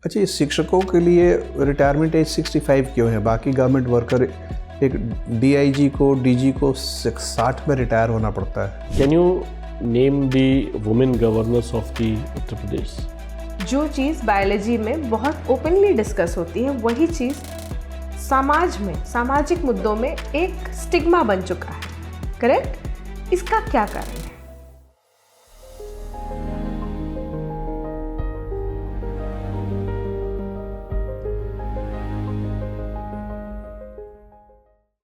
अच्छा, ये शिक्षकों के लिए रिटायरमेंट एज 65 क्यों है? बाकी गवर्नमेंट वर्कर एक डीआईजी को डीजी को 60 में रिटायर होना पड़ता है। Can you name the women governors of the Uttar Pradesh? जो चीज़ बायोलॉजी में बहुत ओपनली डिस्कस होती है वही चीज़ समाज में, सामाजिक मुद्दों में एक स्टिग्मा बन चुका है। करेक्ट? इसका क्या कारण है?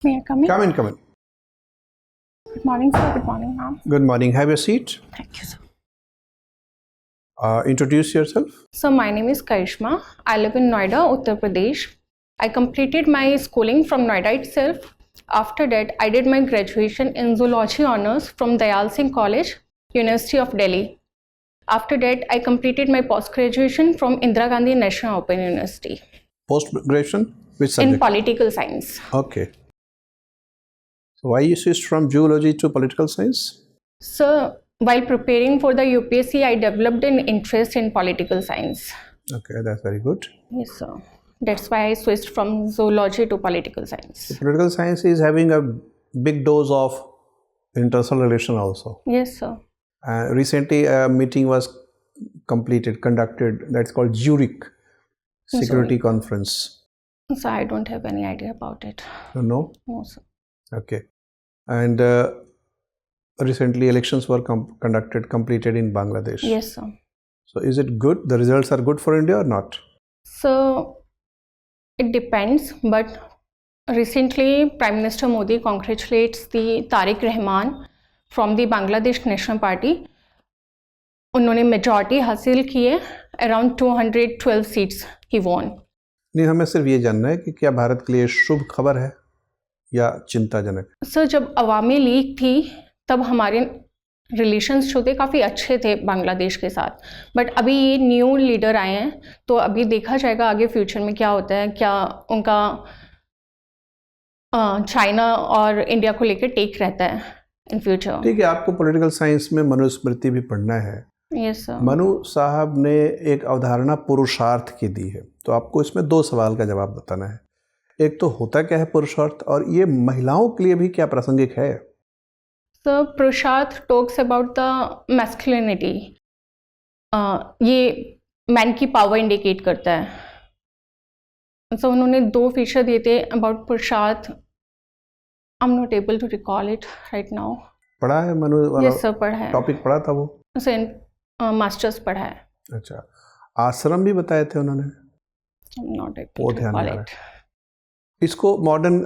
May I come in? Come in, come in. Good morning, sir. Good morning, ma'am. Good morning. Have your seat. Thank you, sir. Introduce yourself. So, my name is Karishma. I live in Noida, Uttar Pradesh. I completed my schooling from Noida itself. After that, I did my graduation in zoology honors from Dayal Singh College, University of Delhi. After that, I completed my post-graduation from Indira Gandhi National Open University. Post-graduation? Which subject? In political science. Okay. So why you switched from zoology to political science? So, while preparing for the UPSC, I developed an interest in political science. Okay, that's very good. Yes, sir. That's why I switched from zoology to political science. So political science is having a big dose of international relation also. Yes, sir. Recently, a meeting was conducted. That's called Zurich Security Conference. So I don't have any idea about it. No? No, sir. Okay. And recently elections were completed in Bangladesh. Yes, sir. So is it good? The results are good for India or not? So it depends, but recently Prime Minister Modi congratulates the Tariq Rahman from the Bangladesh National Party. उन्होंने majority हासिल की है, around 212 seats he won. नहीं, हमें सिर्फ ये जानना है कि क्या भारत के लिए शुभ खबर है या चिंताजनक? सर, जब अवामी लीग थी तब हमारे रिलेशंस जो थे काफ़ी अच्छे थे बांग्लादेश के साथ, बट अभी ये न्यू लीडर आए हैं तो अभी देखा जाएगा आगे फ्यूचर में क्या होता है, क्या उनका चाइना और इंडिया को लेकर टेक रहता है इन फ्यूचर। ठीक है, आपको पॉलिटिकल साइंस में मनुस्मृति भी पढ़ना है। Yes sir. मनु साहब ने एक अवधारणा पुरुषार्थ की दी है, तो आपको इसमें 2 सवाल का जवाब बताना है। एक तो होता क्या है पुरुषार्थ, और ये महिलाओं के लिए भी क्या प्रासंगिक है? सर, पुरुषार्थ टॉक्स अबाउट द मैस्कुलिनिटी। ये मैन की पावर इंडिकेट करता है। सो उन्होंने 2 फीचर दिए थे अबाउट पुरुषार्थ। I am not able to recall it right now. पढ़ा है मनु वाला? यस सर, पढ़ा है। टॉपिक पढ़ा था वो? सर, मास्टर्स पढ़ा है। अच्छा, आश्रम भी बताए थे उन्होंने? नॉट एबल वो टू ध्यान रिकॉल नहीं आ इट। इसको मॉडर्न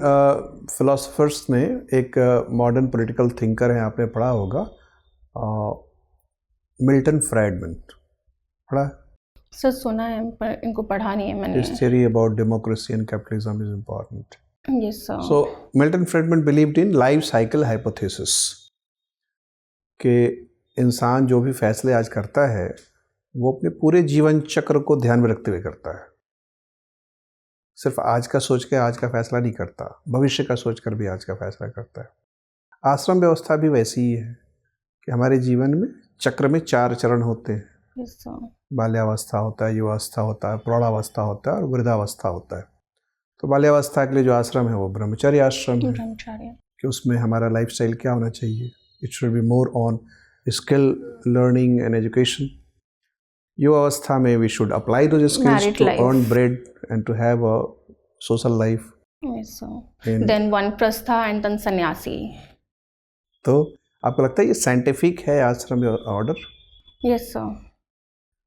फिलोसफर्स ने, एक मॉडर्न पॉलिटिकल थिंकर हैं, आपने पढ़ा होगा, मिल्टन फ्राइडमैन। पढ़ा? सर सुना है पर इनको पढ़ा नहीं है मैंने। His theory about democracy and capitalism is important. Yes sir. So Milton Friedman believed in life cycle hypothesis कि इंसान जो भी फैसले आज करता है वो अपने पूरे जीवन चक्र को ध्यान में रखते हुए करता है। सिर्फ आज का सोच के आज का फैसला नहीं करता, भविष्य का सोच कर भी आज का फैसला करता है। आश्रम व्यवस्था भी वैसी ही है कि हमारे जीवन में चक्र में 4 चरण होते हैं। Yes sir. बाल्यावस्था होता है, युवावस्था होता है, प्रौढ़ावस्था होता है और वृद्धावस्था होता है। तो बाल्यावस्था के लिए जो आश्रम है वो ब्रह्मचर्य आश्रम है, ब्रह्मचर्य कि उसमें हमारा लाइफस्टाइल क्या होना चाहिए। It should be more on skill learning and education. युवावस्था में we should apply those skills to earn bread and to have a social life. Yes sir. Then vanaprastha and then sanyasi. तो आपको लगता है ये साइंटिफिक है आश्रम ऑर्डर? Yes sir.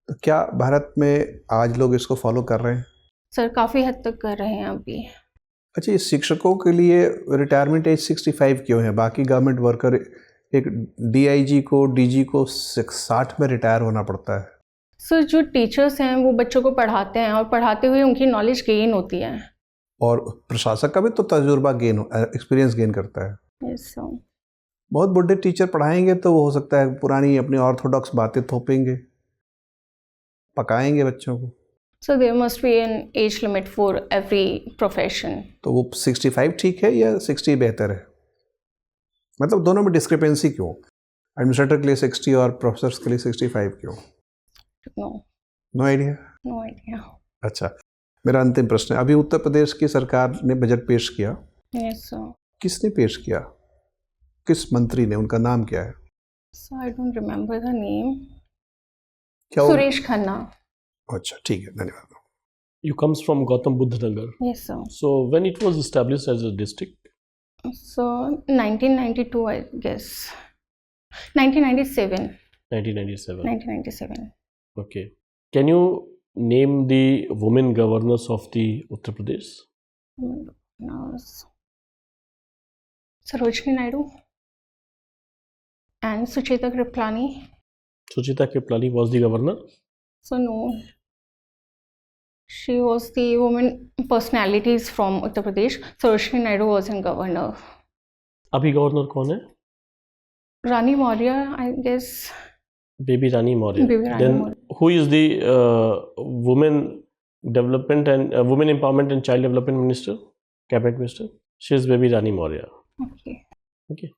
तो क्या भारत में आज लोग इसको फॉलो कर रहे हैं? सर काफ़ी हद तक कर रहे हैं अभी। अच्छा, ये शिक्षकों के लिए रिटायरमेंट एज 65 क्यों है? बाकी गवर्नमेंट वर्कर एक डीआईजी को डीजी को 60 में रिटायर होना पड़ता है। सर, जो टीचर्स हैं वो बच्चों को पढ़ाते हैं और पढ़ाते हुए उनकी नॉलेज गेन होती है। और प्रशासक का भी तो तजुर्बा एक्सपीरियंस गेन करता है। Yes sir. बहुत बुढ़े टीचर पढ़ाएंगे तो वो हो सकता है पुरानी अपनी ऑर्थोडॉक्स बातें थोपेंगे, पकाएंगे बच्चों को। So there must be an age limit for every profession. तो वो 65 ठीक है या 60 बेहतर है? मतलब दोनों में डिस्क्रिपेंसी क्यों? एडमिनिस्ट्रेटर के लिए 60 और प्रोफेसर्स के लिए 65 क्यों? No, no idea. no idea. अच्छा, मेरा अंतिम प्रश्न है, अभी उत्तर प्रदेश की सरकार ने बजट पेश किया, Yes, sir. किसने पेश किया, किस मंत्री ने, उनका नाम क्या है? So I don't remember the name. क्या वो- Suresh Khanna. अच्छा, ठीक है, धन्यवाद। You comes from Gautam Buddha Nagar. Yes, sir. So when it was established as a district, So 1992, I guess. 1997. 1997. 1997. Okay. Can you name the women governors of the Uttar Pradesh? Sarojini Naidu and Sucheta Kriplani. Suchita Kriplani was the governor. So no, she was the woman personalities from Uttar Pradesh. Sarojini Naidu was in governor. अभी governor कौन है? Rani Maurya, I guess. Baby Rani Maurya. Baby Rani Then Maurya. who is the women development and women empowerment and child development minister, cabinet minister? She is Baby Rani Maurya. Okay. Okay.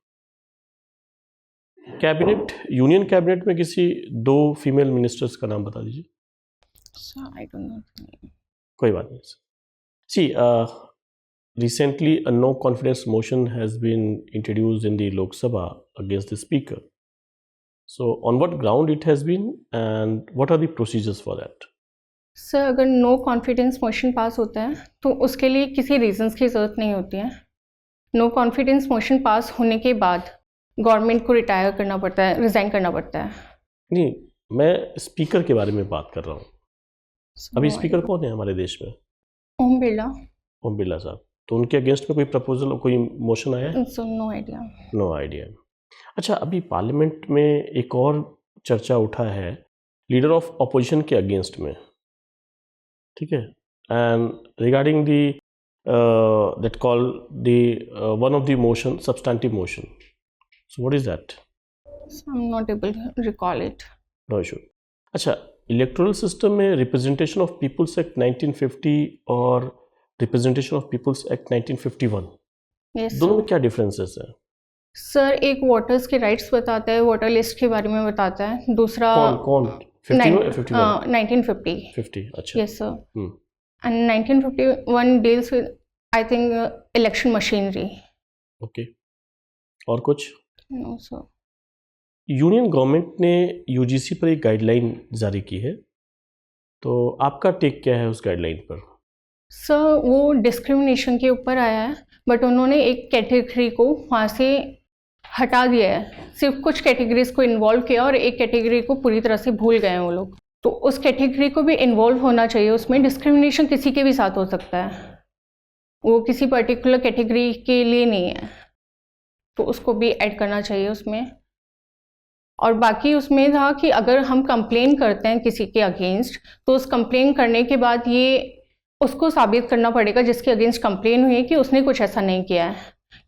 Cabinet, union cabinet में किसी 2 female ministers का नाम बता दीजिए। So I don't know the name. कोई बात नहीं। सी recently a no confidence motion has been introduced in the Lok Sabha against the speaker. So on what ground it has been and what are the procedures for that? Sir अगर no confidence motion pass होता है तो उसके लिए किसी reasons की ज़रूरत नहीं होती है। नो कॉन्फिडेंस मोशन पास होने के बाद गवर्नमेंट को रिटायर करना पड़ता है, रिज़ाइन करना पड़ता है। नहीं, मैं स्पीकर के बारे में बात कर रहा हूँ। अभी स्पीकर कौन है हमारे देश में? ओम बिरला। ओम बिरला साहब। तो उनके अगेंस्ट में कोई प्रपोजल, कोई मोशन आया है? So no idea. No idea. अच्छा, अभी पार्लियामेंट में एक और चर्चा उठा है लीडर ऑफ अपोजिशन के अगेंस्ट में, ठीक है, and regarding the that call the one of the motion substantive motion, so what is that? I am not able to recall it. No issue. अच्छा, इलेक्टोरल सिस्टम में representation of peoples act 1950 और representation of peoples act 1951, yes दोनों में क्या differences है? Sir, एक voters के rights बताता है, वोटर लिस्ट के बारे में बताता है। दूसरा कौन 50 और 51? 1950। 50, अच्छा। Yes sir. And 1951 deals with I think election machinery. Okay, और कुछ? No sir. यूनियन गवर्नमेंट ने यूजीसी पर एक गाइडलाइन जारी की है, तो आपका टेक क्या है उस गाइडलाइन पर? सर, वो डिस्क्रिमिनेशन के ऊपर आया है, बट उन्होंने एक कैटेगरी को वहाँ से हटा दिया है। सिर्फ कुछ कैटेगरीज को इन्वॉल्व किया और एक कैटेगरी को पूरी तरह से भूल गए हैं वो लोग। तो उस कैटेगरी को भी इन्वॉल्व होना चाहिए उसमें। डिस्क्रिमिनेशन किसी के भी साथ हो सकता है, वो किसी पर्टिकुलर कैटेगरी के लिए नहीं है, तो उसको भी ऐड करना चाहिए उसमें। और बाकी उसमें था कि अगर हम कंप्लेन करते हैं किसी के अगेंस्ट, तो उस कंप्लेन करने के बाद ये उसको साबित करना पड़ेगा जिसके अगेंस्ट कंप्लेन हुई है कि उसने कुछ ऐसा नहीं किया है।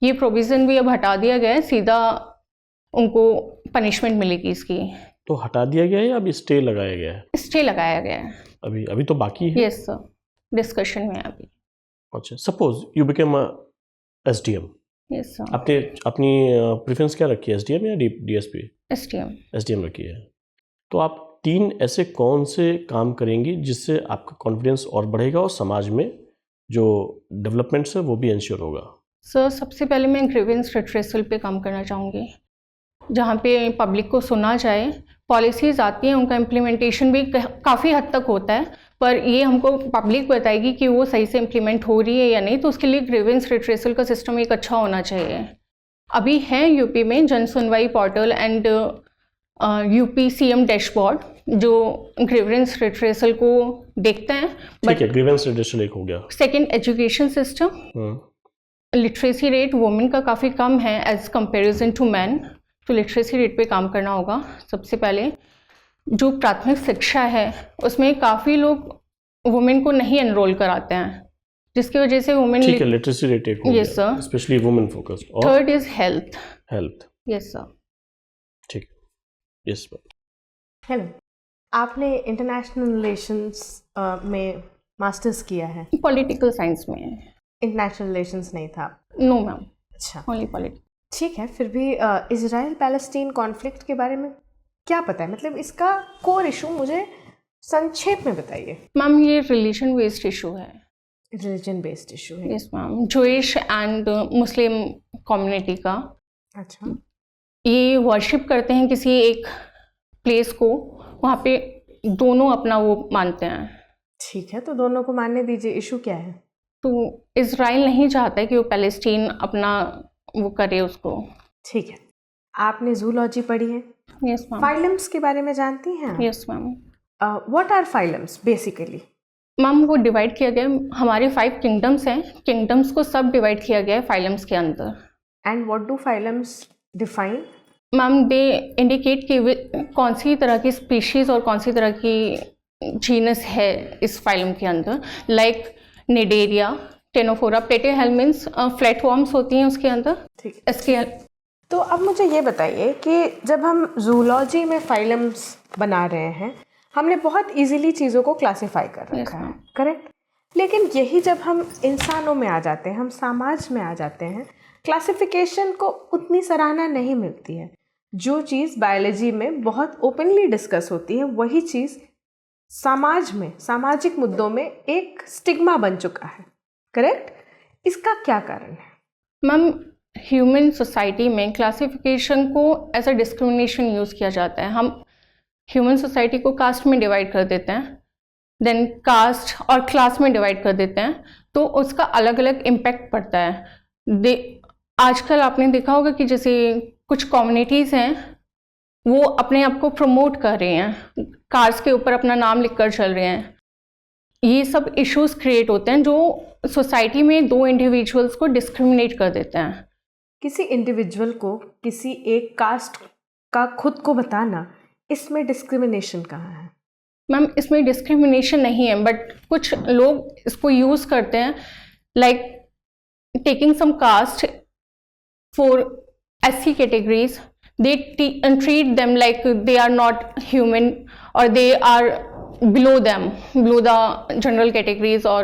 ये प्रोविज़न भी अब हटा दिया गया है, सीधा उनको पनिशमेंट मिलेगी इसकी। तो हटा दिया गया है या अभी स्टे लगाया गया है? स्टे लगाया गया है। अभी तो बाकी है। यस सर, डिस्कशन में है अभी। अच्छा, suppose you become SDM, yes sir. आपने अपनी प्रेफरेंस क्या रखी है, एसडीएम या डीएसपी? एसडीएम। एसडीएम रखी है। तो आप 3 ऐसे कौन से काम करेंगी जिससे आपका कॉन्फिडेंस और बढ़ेगा और समाज में जो डेवलपमेंट्स है वो भी इंश्योर होगा? सर, सबसे पहले मैं ग्रीवेंस रिट्रेसल पे काम करना चाहूँगी, जहाँ पे पब्लिक को सुना जाए। पॉलिसीज़ आती हैं, उनका इम्प्लीमेंटेशन भी काफ़ी हद तक होता है, पर ये हमको पब्लिक बताएगी कि वो सही से इम्प्लीमेंट हो रही है या नहीं। तो उसके लिए ग्रीवेंस रिट्रेसल का सिस्टम एक अच्छा होना चाहिए। अभी है यूपी में जन सुनवाई portal and UP CM dashboard, जो ग्रीवेंस रिट्रेसल को देखते हैं। ठीक है, ग्रीवेंस रिट्रेसल एक हो गया। Second, education system. Literacy rate women का काफ़ी कम है एज कंपेरिजन टू मैन, तो लिटरेसी रेट पे काम करना होगा सबसे पहले। जो प्राथमिक शिक्षा है उसमें काफ़ी लोग वुमेन को नहीं एनरोल कराते हैं, जिसकी वजह से वुमेन। ठीक है, लिटरेसी रेट एक हो गया, yes sir, specially women focused. और third is health. Health, yes sir. ठीक है, यस। हेलो, आपने इंटरनेशनल रिलेशंस में मास्टर्स किया है? पॉलिटिकल साइंस में। इंटरनेशनल रिलेशंस नहीं था? नो मैम, अच्छा, ओनली पॉलिटिक्स। ठीक है। फिर भी इजराइल पैलेस्टीन कॉन्फ्लिक्ट के बारे में क्या पता है? मतलब इसका कोर इशू मुझे संक्षेप में बताइए। मैम ये रिलीजन बेस्ड इशू है। रिलीजन बेस्ड इशू है। Yes ma'am, Jewish and Muslim community का। अच्छा। ये वर्शिप करते हैं किसी एक प्लेस को, वहाँ पे दोनों अपना वो मानते हैं। ठीक है, तो दोनों को मानने दीजिए। इशू क्या है? तो इज़राइल नहीं चाहता है कि वो पैलेस्टीन अपना वो करे उसको। ठीक है, आपने जूलॉजी पढ़ी है? Yes ma'am. फाइलम्स के बारे में जानती हैं? Yes ma'am. What are phylums basically? Ma'am वो डिवाइड किया गया, हमारे 5 किंगडम्स हैं, किंगडम्स को सब डिवाइड किया गया है फाइलम्स के अंदर। And what do phylums define? Ma'am they indicate कि कौन सी तरह की स्पीशीज़ और कौन सी तरह की जीनस है इस फाइलम के अंदर। लाइक निडेरिया, टेनोफोरा, प्लेटेहेल्मिन्स, फ्लैटवर्म्स होती हैं उसके अंदर। ठीक। इसके तो अब मुझे ये बताइए कि जब हम जूलॉजी में फाइलम्स बना रहे हैं, हमने बहुत इजीली चीज़ों को क्लासिफाई कर रखा है, करेक्ट? लेकिन यही जब हम इंसानों में आ जाते हैं, हम समाज में आ जाते हैं, क्लासिफिकेशन को उतनी सराहना नहीं मिलती है। जो चीज़ बायोलॉजी में बहुत ओपनली डिस्कस होती है, वही चीज़ समाज में, सामाजिक मुद्दों में एक स्टिग्मा बन चुका है, करेक्ट? इसका क्या कारण है? मैम ह्यूमन सोसाइटी में क्लासिफिकेशन को एज अ डिस्क्रिमिनेशन यूज़ किया जाता है। हम ह्यूमन सोसाइटी को कास्ट में डिवाइड कर देते हैं, देन कास्ट और क्लास में डिवाइड कर देते हैं, तो उसका अलग अलग इम्पैक्ट पड़ता है। आजकल आपने देखा होगा कि जैसे कुछ कम्युनिटीज़ हैं वो अपने आप को प्रमोट कर रहे हैं, कार्स के ऊपर अपना नाम लिखकर चल रहे हैं। ये सब इश्यूज क्रिएट होते हैं जो सोसाइटी में 2 इंडिविजुअल्स को डिस्क्रिमिनेट कर देते हैं। किसी इंडिविजुअल को किसी एक कास्ट का खुद को बताना, इसमें डिस्क्रिमिनेशन कहाँ है? मैम इसमें डिस्क्रिमिनेशन नहीं है, बट कुछ लोग इसको यूज़ करते हैं, like taking some caste for SC categories, they treat them like they are not human or they are below them, below the general categories. Or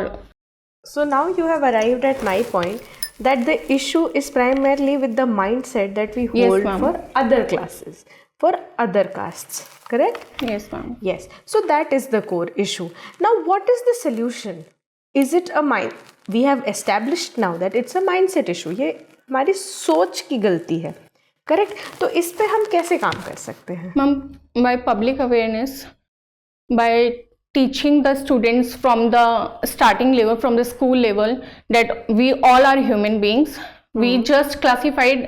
so now you have arrived at my point that the issue is primarily with the mindset that we Yes, hold ma'am. for other classes, for other castes, correct? yes ma'am. Yes, so that is the core issue. Now what is the solution? Is it a mind? We have established now that it's a mindset issue. ये हमारी सोच की गलती है, correct? तो इस पे हम कैसे काम कर सकते हैं? Ma'am, by public awareness, by teaching the students from the starting level, from the school level, that we all are human beings. We just classified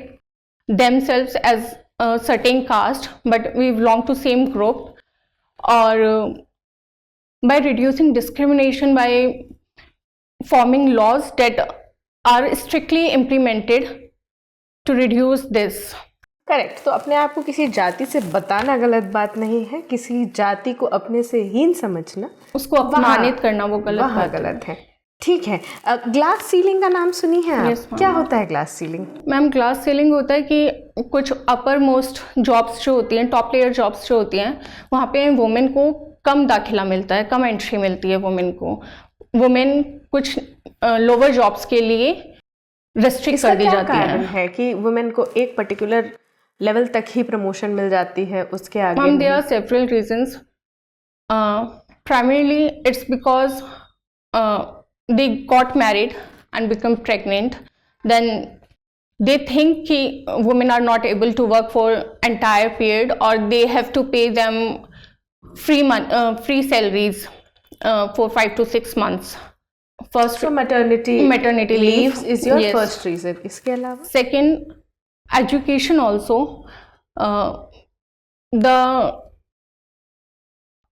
themselves as a certain caste, but we belong to same group. Or by reducing discrimination, by forming laws that are strictly implemented to reduce this. Correct. तो अपने आप को किसी जाति से बताना गलत बात नहीं है, किसी जाति को अपने से हीन समझना, उसको अपमानित करना वो गलत वहाँ बात है। गलत है। ठीक है। ग्लास सीलिंग का नाम सुनी है आप? Yes, ma'am. क्या होता है glass ceiling? Ma'am glass ceiling होता है कि कुछ अपर मोस्ट जॉब्स जो होती हैं, टॉप लेयर जॉब्स जो होती हैं, वहाँ पे वुमेन को कम दाखिला मिलता है, कम एंट्री मिलती है वुमेन को। वुमेन कुछ लोअर जॉब्स के लिए रेस्ट्रिक्ट कर दी जाती है कि वुमेन को एक पर्टिकुलर लेवल तक ही प्रमोशन मिल जाती है, उसके आगे ma'am there are several reasons. Primarily it's because they got married and become pregnant, then they think कि women are not able to work for entire period, or they have to pay them free salaries for 5 to 6 months. First, so maternity leave is your yes. first reason. इसके अलावा Second, education also. The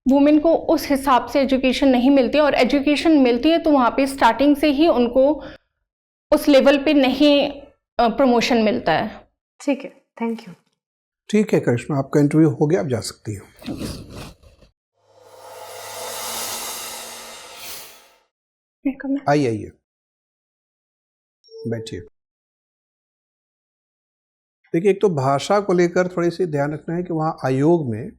women को उस हिसाब से education नहीं मिलती, और education मिलती है तो वहाँ पे स्टार्टिंग से ही उनको उस लेवल पे नहीं प्रमोशन मिलता है। ठीक है, थैंक यू। ठीक है करिश्मा, आपका इंटरव्यू हो गया, आप जा सकती हो। आइए बैठिए। देखिए, एक तो भाषा को लेकर थोड़ी सी ध्यान रखना है कि वहाँ आयोग में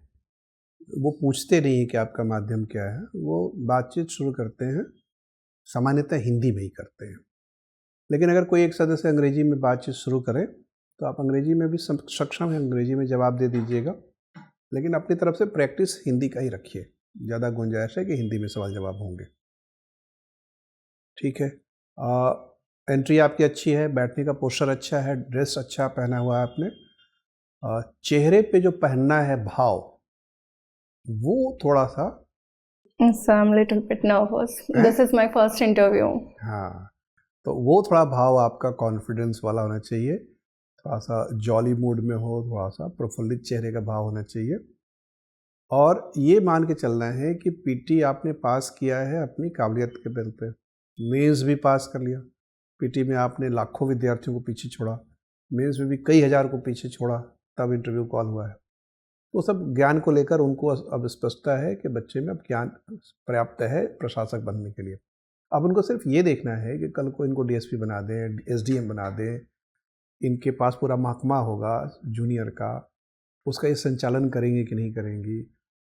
वो पूछते नहीं है कि आपका माध्यम क्या है, वो बातचीत शुरू करते हैं सामान्यतः हिंदी में ही करते हैं। लेकिन अगर कोई एक सदस्य अंग्रेजी में बातचीत शुरू करे तो आप अंग्रेजी में भी सक्षम हैं, अंग्रेजी में जवाब दे दीजिएगा, लेकिन अपनी तरफ से प्रैक्टिस हिंदी का ही रखिए। ज़्यादा गुंजाइश है कि हिंदी में सवाल जवाब होंगे। ठीक है, एंट्री आपकी अच्छी है, बैठने का पोस्चर अच्छा है, ड्रेस अच्छा पहना हुआ है आपने। चेहरे पे जो पहनना है भाव, वो थोड़ा सा, So I'm a little bit nervous. This is my first interview. हाँ, तो वो थोड़ा भाव आपका कॉन्फिडेंस वाला होना चाहिए, थोड़ा सा जॉली मूड में हो, थोड़ा सा प्रफुल्लित चेहरे का भाव होना चाहिए। और ये मान के चलना है कि पीटी आपने पास किया है अपनी काबिलियत के बल पे, मेंस भी पास कर लिया। पीटी में आपने लाखों विद्यार्थियों को पीछे छोड़ा, मेंस में भी कई हज़ार को पीछे छोड़ा, तब इंटरव्यू कॉल हुआ है। तो सब ज्ञान को लेकर उनको अब स्पष्टता है कि बच्चे में अब ज्ञान पर्याप्त है प्रशासक बनने के लिए। अब उनको सिर्फ ये देखना है कि कल को इनको डीएसपी बना दें, एसडीएम बना दें, इनके पास पूरा महकमा होगा जूनियर का, उसका ये संचालन करेंगे कि नहीं करेंगी।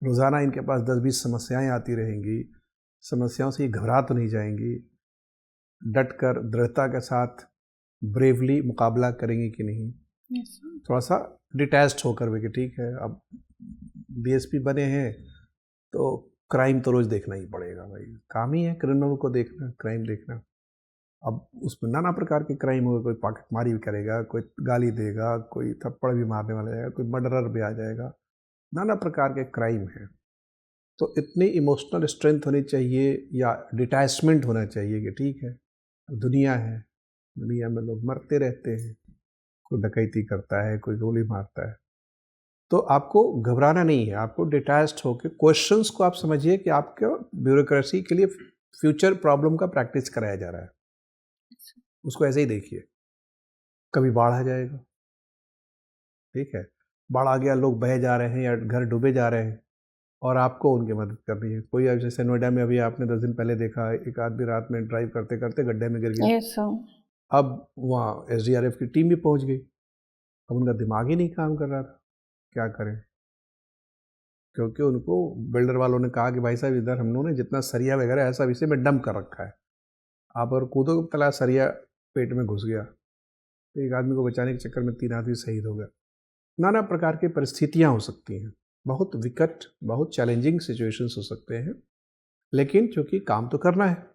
रोज़ाना इनके पास 10-20 समस्याएं आती रहेंगी, समस्याओं से ये घबरा तो नहीं जाएंगी, डट कर दृढ़ता के साथ ब्रेवली मुकाबला करेंगे कि नहीं। Yes, sir. थोड़ा सा डिटैच्ड होकर भी कि ठीक है अब डीएसपी बने हैं तो क्राइम तो रोज़ देखना ही पड़ेगा, भाई काम ही है क्रिमिनल को देखना, क्राइम देखना। अब उसमें नाना प्रकार के क्राइम होगा, कोई पॉकेटमारी भी करेगा, कोई गाली देगा, कोई थप्पड़ भी मारने वाला जाएगा, कोई मर्डरर भी आ जाएगा, नाना प्रकार के क्राइम हैं। तो इतनी इमोशनल स्ट्रेंथ होनी चाहिए या डिटैचमेंट होना चाहिए कि ठीक है दुनिया है, दुनिया में लोग मरते रहते हैं, कोई डकैती करता है, कोई गोली मारता है, तो आपको घबराना नहीं है। आपको डिटैच्ड होकर क्वेश्चंस को आप समझिए कि आपके ब्यूरोक्रेसी के लिए फ्यूचर प्रॉब्लम का प्रैक्टिस कराया जा रहा है, उसको ऐसे ही देखिए। कभी बाढ़ आ जाएगा, ठीक है, बाढ़ आ गया, लोग बह जा रहे हैं या घर डूबे जा रहे हैं और आपको उनकी मदद करनी है। कोई जैसे नोएडा में अभी आपने 10 दिन पहले देखा, एक आदमी रात में ड्राइव करते करते गड्ढे में गिर गया। Yes, sir. अब वहाँ एसडीआरएफ की टीम भी पहुँच गई, अब उनका दिमाग ही नहीं काम कर रहा था, क्या करें, क्योंकि उनको बिल्डर वालों ने कहा कि भाई साहब इधर हम लोगों ने जितना सरिया वगैरह है सब इसे में डंप कर रखा है, आप और कूदो तला सरिया पेट में घुस गया, एक आदमी को बचाने के चक्कर में 3 आदमी शहीद हो गया। नाना प्रकार की परिस्थितियाँ हो सकती हैं, बहुत विकट, बहुत चैलेंजिंग सिचुएशंस हो सकते हैं, लेकिन चूँकि काम तो करना है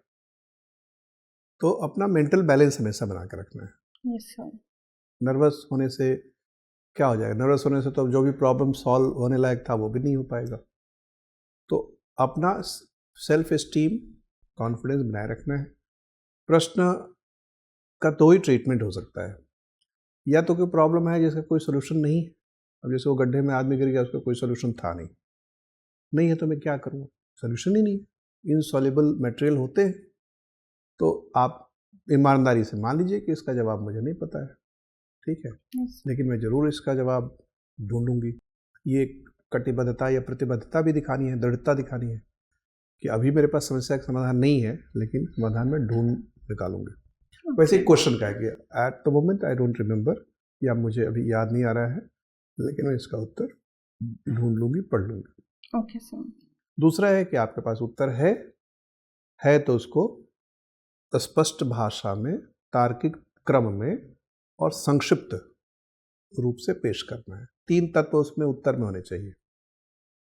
तो अपना मेंटल बैलेंस हमेशा बना के रखना है। Yes, sir. नर्वस होने से क्या हो जाएगा, नर्वस होने से तो जो भी प्रॉब्लम सॉल्व होने लायक था वो भी नहीं हो पाएगा। तो अपना सेल्फ एस्टीम, कॉन्फिडेंस बनाए रखना है। प्रश्न का दो ही ट्रीटमेंट हो सकता है, या तो कोई प्रॉब्लम है जिसका कोई सोल्यूशन नहीं है, अब जैसे वो गड्ढे में आदमी गिर गया, उसका कोई सोल्यूशन था नहीं है तो मैं क्या करूँ, सोल्यूशन ही नहीं, इनसॉल्युबल मटेरियल होते हैं, तो आप ईमानदारी से मान लीजिए कि इसका जवाब मुझे नहीं पता है, ठीक है, Yes. लेकिन मैं ज़रूर इसका जवाब ढूंढूंगी। ये कटिबद्धता या प्रतिबद्धता भी दिखानी है, दृढ़ता दिखानी है कि अभी मेरे पास समस्या का समाधान नहीं है, लेकिन समाधान में ढूंढ निकालूंगी। वैसे एक क्वेश्चन का है कि at the moment I don't remember, या मुझे अभी याद नहीं आ रहा है, लेकिन मैं इसका उत्तर ढूंढ लूँगी, पढ़ लूँगी। Okay, sir. दूसरा है कि आपके पास उत्तर है तो उसको स्पष्ट भाषा में, तार्किक क्रम में और संक्षिप्त रूप से पेश करना है। 3 तत्व उसमें उत्तर में होने चाहिए,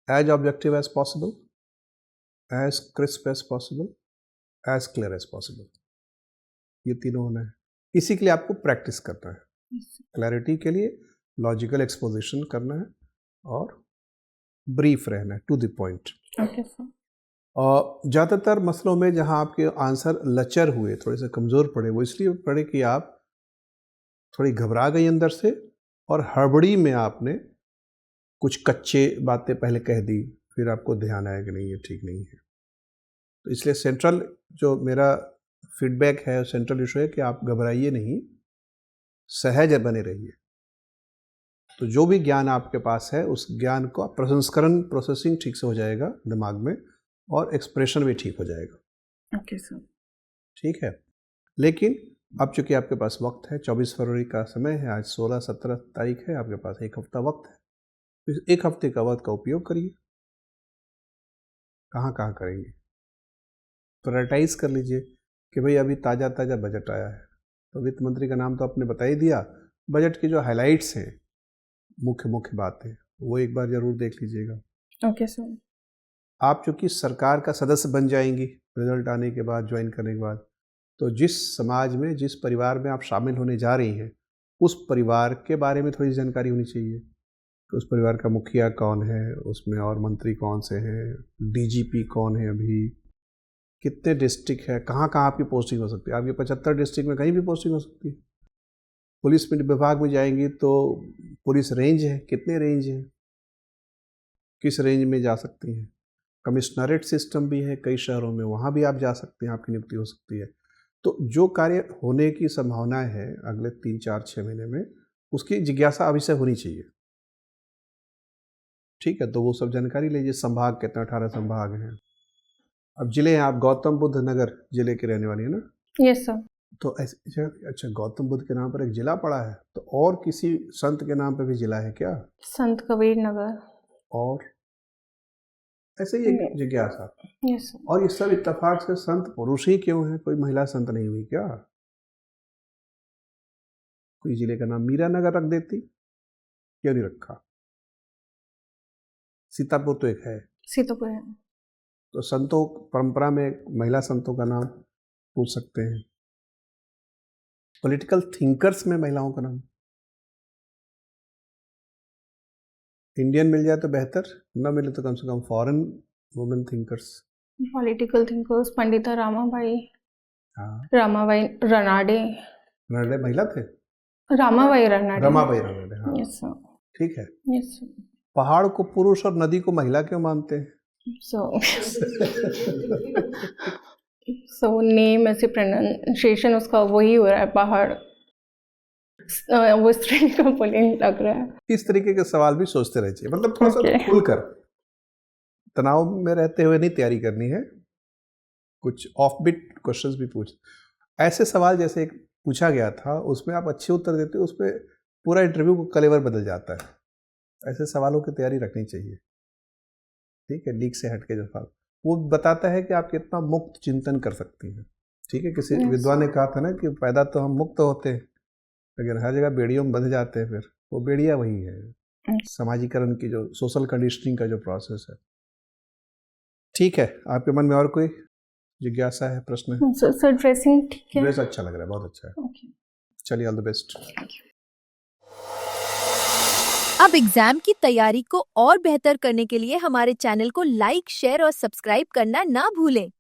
as objective as possible, as crisp as possible, as clear as possible, ये तीनों होना है। इसी के लिए आपको प्रैक्टिस करना है, क्लैरिटी के लिए लॉजिकल एक्सपोजिशन करना है और ब्रीफ रहना है, to the point. Okay, sir. और ज़्यादातर मसलों में जहाँ आपके आंसर लचर हुए, थोड़े से कमज़ोर पड़े, वो इसलिए पड़े कि आप थोड़ी घबरा गई अंदर से और हड़बड़ी में आपने कुछ कच्चे बातें पहले कह दी, फिर आपको ध्यान आया कि नहीं ये ठीक नहीं है। तो इसलिए सेंट्रल जो मेरा फीडबैक है, सेंट्रल इशू है कि आप घबराइए नहीं, सहज बने रहिए। तो जो भी ज्ञान आपके पास है उस ज्ञान को प्रसंस्करण, प्रोसेसिंग ठीक से हो जाएगा दिमाग में और एक्सप्रेशन भी ठीक हो जाएगा, Okay, sir. ठीक है। लेकिन अब चूंकि आपके पास वक्त है, 24 फरवरी का समय है, आज 16-17 तारीख है, आपके पास 1 हफ्ता वक्त है, तो इस 1 हफ्ते का वक्त का उपयोग करिए। कहाँ कहाँ करेंगे, प्रायोरिटाइज कर लीजिए कि भाई अभी ताज़ा ताज़ा बजट आया है, तो वित्त मंत्री का नाम तो आपने बता ही दिया, बजट की जो हाइलाइट्स हैं, मुख्य बातें, वो एक बार ज़रूर देख लीजिएगा। Okay, sir. आप चूँकि सरकार का सदस्य बन जाएंगी रिजल्ट आने के बाद, ज्वाइन करने के बाद, तो जिस समाज में, जिस परिवार में आप शामिल होने जा रही हैं, उस परिवार के बारे में थोड़ी जानकारी होनी चाहिए कि उस परिवार का मुखिया कौन है, उसमें और मंत्री कौन से हैं, डीजीपी कौन है, अभी कितने डिस्ट्रिक्ट है, कहाँ कहाँ आपकी पोस्टिंग हो सकती है। आपकी 75 डिस्ट्रिक्ट में कहीं भी पोस्टिंग हो सकती है। पुलिस में विभाग में जाएंगी तो पुलिस रेंज है, कितने रेंज है, किस रेंज में जा सकती हैं। कमिश्नरेट सिस्टम भी है कई शहरों में, वहाँ भी आप जा सकते हैं, आपकी नियुक्ति हो सकती है। तो जो कार्य होने की संभावना है अगले 3, 4, 6 महीने में, उसकी जिज्ञासा अभी से होनी चाहिए। ठीक है, तो वो सब जानकारी लीजिए। संभाग कितना, 18 संभाग हैं। अब जिले हैं, आप गौतम बुद्ध नगर जिले के रहने वाली है ना? Yes sir. तो ऐसे, अच्छा, गौतम बुद्ध के नाम पर एक जिला पड़ा है, तो और किसी संत के नाम पर भी जिला है क्या? संत कबीर नगर। और ऐसे ही एक जिज्ञासा। Yes sir. और ये सब इत्तेफाक से संत पुरुष ही क्यों है, कोई महिला संत नहीं हुई क्या? कोई जिले का नाम मीरा नगर रख देती, क्यों नहीं रखा? सीतापुर तो एक है, सीतापुर है। तो संतों परंपरा में महिला संतों का नाम पूछ सकते हैं। पॉलिटिकल थिंकर्स में महिलाओं का नाम, इंडियन मिल जाए तो बेहतर, न मिले तो कम से कम foreign women thinkers. Political thinkers Pandita Ramabai, हाँ, रामाबाई रनाडे। रनाडे महिला थे? रामाबाई रनाडे। रमाबाई रनाडे, हाँ। Yes sir. ठीक है। Yes sir. पहाड़ को पुरुष और नदी को महिला क्यों मानते हैं? सो नेम ऐसे प्रोनाउंसिएशन उसका वही हो रहा है, पहाड़ वो स्त्री का पुल्लिंग लग रहा है। इस तरीके के सवाल भी सोचते रहना चाहिए, मतलब थोड़ा सा खुलकर, तनाव में रहते हुए नहीं तैयारी करनी है, कुछ ऑफ बीट क्वेश्चंस भी पूछ। ऐसे सवाल जैसे एक पूछा गया था, उसमें आप अच्छे उत्तर देते हो, उसमें पूरा इंटरव्यू को कलेवर बदल जाता है। ऐसे सवालों की तैयारी रखनी चाहिए। ठीक है, लीक से हटके जो सवाल, वो बताता है कि आप कितना मुक्त चिंतन कर सकती हैं। ठीक है, किसी विद्वान ने कहा था ना कि पैदा तो हम मुक्त होते हैं, लेकिन हर जगह बेड़ियों में बंध जाते हैं। फिर वो बेड़िया वही है, समाजीकरण की जो सोशल कंडीशनिंग का जो प्रोसेस है। ठीक है, आपके मन में और कोई जिज्ञासा है, प्रश्न है? सर ड्रेसिंग ठीक है? ड्रेस अच्छा लग रहा है, बहुत अच्छा है। चलिए, ऑल द बेस्ट। अब एग्जाम की तैयारी को और बेहतर करने के लिए हमारे चैनल को लाइक, शेयर और सब्सक्राइब करना ना भूलें।